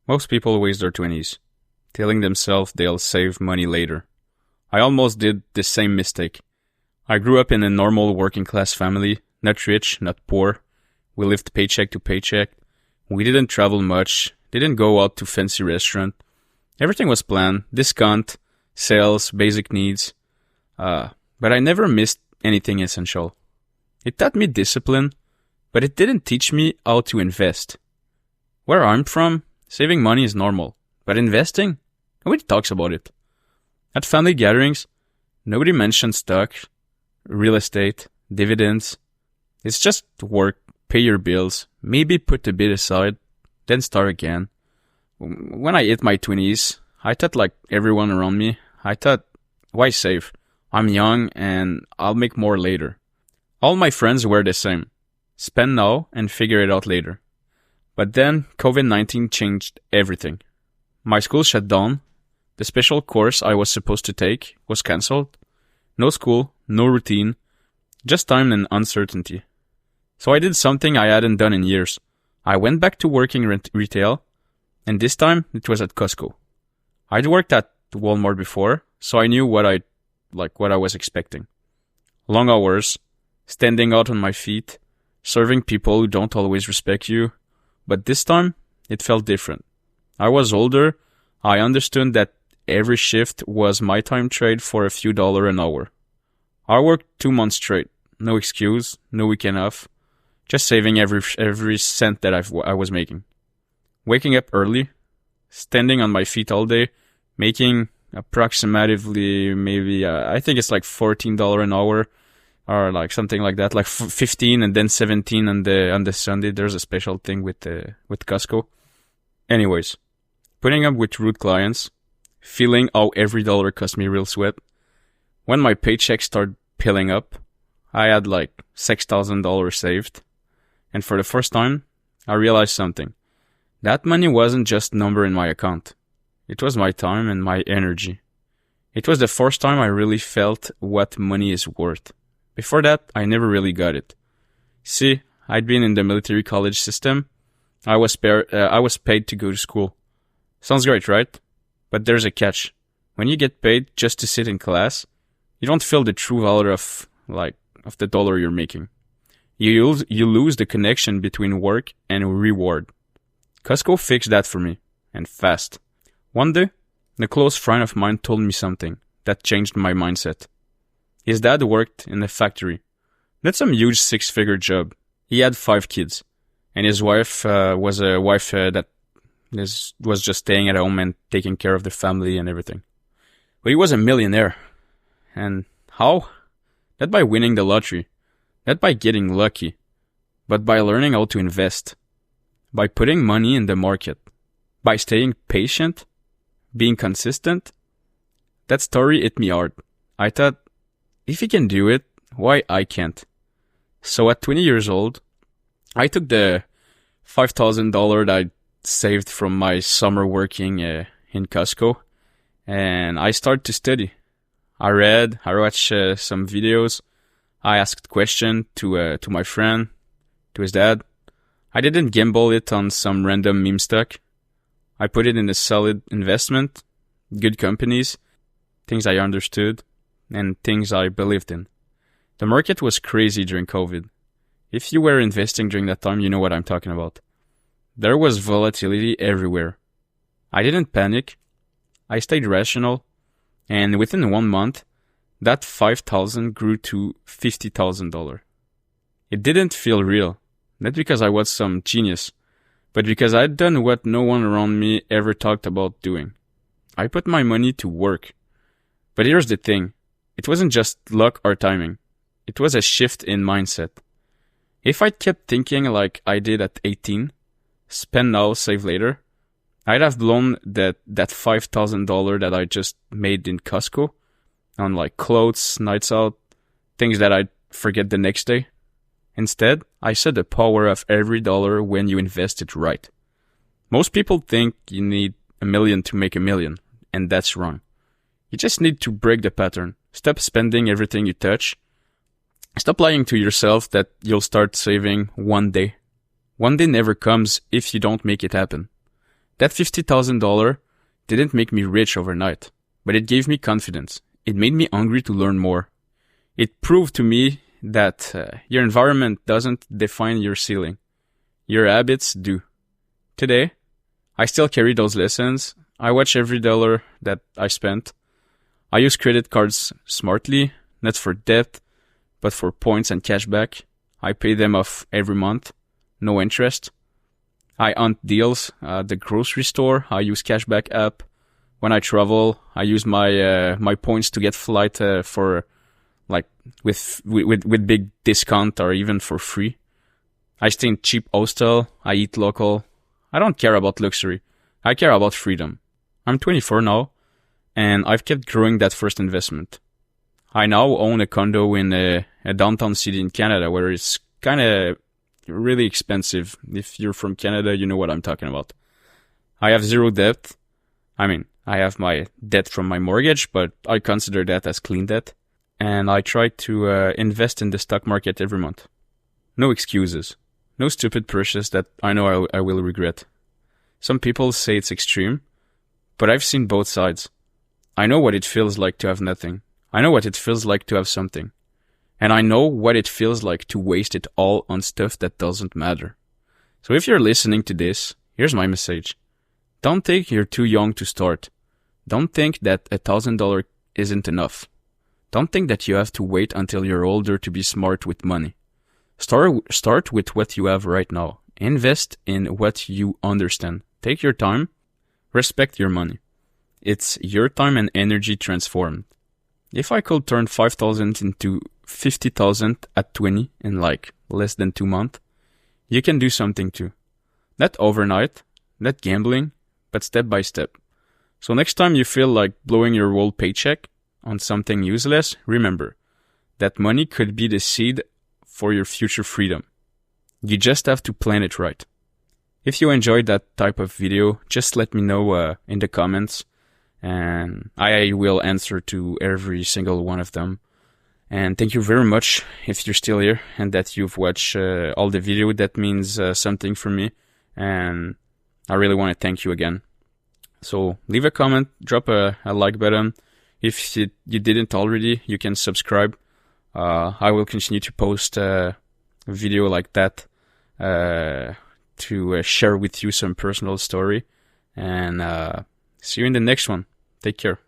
Most people waste their 20s, telling themselves they'll save money later. I almost did the same mistake. I grew up in a normal working class family, not rich, not poor. We lived paycheck to paycheck. We didn't travel much, didn't go out to fancy restaurant. Everything was planned, discount, sales, basic needs. But I never missed anything essential. It taught me discipline, but it didn't teach me how to invest. Where I'm from, saving money is normal, but investing? Nobody talks about it. At family gatherings, nobody mentions stocks, real estate, dividends. It's just work, pay your bills, maybe put a bit aside, then start again. When I hit my 20s, I thought like everyone around me, I thought, why save? I'm young and I'll make more later. All my friends were the same. Spend now and figure it out later. But then COVID-19 changed everything. My school shut down. The special course I was supposed to take was cancelled. No school, no routine, just time and uncertainty. So I did something I hadn't done in years. I went back to working retail, and this time it was at Costco. I'd worked at Walmart before, so I knew what I was expecting. Long hours, standing out on my feet, serving people who don't always respect you. But this time, it felt different. I was older. I understood that every shift was my time trade for a few dollars an hour. I worked 2 months straight. No excuse, no weekend off. Just saving every cent that I was making. Waking up early, standing on my feet all day, making approximately maybe, I think it's like $14 an hour. Or like something like that, like 15 and then 17 on the Sunday. There's a special thing with Costco. Anyways, putting up with rude clients, feeling how every dollar cost me real sweat. When my paycheck started piling up, I had like $6,000 saved. And for the first time, I realized something. That money wasn't just a number in my account. It was my time and my energy. It was the first time I really felt what money is worth. Before that, I never really got it. See, I'd been in the military college system. I was paid to go to school. Sounds great, right? But there's a catch. When you get paid just to sit in class, you don't feel the true value of the dollar you're making. You lose the connection between work and reward. Costco fixed that for me, and fast. One day, a close friend of mine told me something that changed my mindset. His dad worked in a factory. Not some huge 6-figure job. He had 5 kids. And his wife was a wife that was just staying at home and taking care of the family and everything. But he was a millionaire. And how? Not by winning the lottery. Not by getting lucky. But by learning how to invest. By putting money in the market. By staying patient. Being consistent. That story hit me hard. I thought, if he can do it, why I can't? So at 20 years old, I took the $5,000 that I saved from my summer working in Costco, and I started to study. I read, I watched some videos, I asked questions to my friend, to his dad. I didn't gamble it on some random meme stock. I put it in a solid investment, good companies, things I understood, and things I believed in. The market was crazy during COVID. If you were investing during that time, you know what I'm talking about. There was volatility everywhere. I didn't panic. I stayed rational. And within 1 month, that $5,000 grew to $50,000. It didn't feel real. Not because I was some genius, but because I'd done what no one around me ever talked about doing. I put my money to work. But here's the thing. It wasn't just luck or timing. It was a shift in mindset. If I kept thinking like I did at 18, spend now, save later, I'd have blown that $5,000 that I just made in Costco on like clothes, nights out, things that I'd forget the next day. Instead, I saw the power of every dollar when you invest it right. Most people think you need $1 million to make $1 million, and that's wrong. You just need to break the pattern. Stop spending everything you touch. Stop lying to yourself that you'll start saving one day. One day never comes if you don't make it happen. That $50,000 didn't make me rich overnight, but it gave me confidence. It made me hungry to learn more. It proved to me that your environment doesn't define your ceiling. Your habits do. Today, I still carry those lessons. I watch every dollar that I spent. I use credit cards smartly, not for debt, but for points and cashback. I pay them off every month, no interest. I hunt deals at the grocery store. I use cashback app. When I travel, I use my points to get flight for like with big discount or even for free. I stay in cheap hostel. I eat local. I don't care about luxury. I care about freedom. I'm 24 now, and I've kept growing that first investment. I now own a condo in a downtown city in Canada where it's kind of really expensive. If you're from Canada, you know what I'm talking about. I have zero debt. I mean, I have my debt from my mortgage, but I consider that as clean debt. And I try to invest in the stock market every month. No excuses. No stupid purchase that I know I will regret. Some people say it's extreme, but I've seen both sides. I know what it feels like to have nothing. I know what it feels like to have something. And I know what it feels like to waste it all on stuff that doesn't matter. So if you're listening to this, here's my message. Don't think you're too young to start. Don't think that $1,000 isn't enough. Don't think that you have to wait until you're older to be smart with money. Start with what you have right now. Invest in what you understand. Take your time. Respect your money. It's your time and energy transformed. If I could turn 5,000 into 50,000 at 20 in like less than 2 months, you can do something too. Not overnight, not gambling, but step by step. So next time you feel like blowing your whole paycheck on something useless, remember that money could be the seed for your future freedom. You just have to plan it right. If you enjoyed that type of video, just let me know in the comments, and I will answer to every single one of them. And thank you very much if you're still here and that you've watched all the video. That means something for me, and I really want to thank you again. So leave a comment, drop a like button. If you didn't already, you can subscribe. I will continue to post a video like that to share with you some personal story. And see you in the next one. Take care.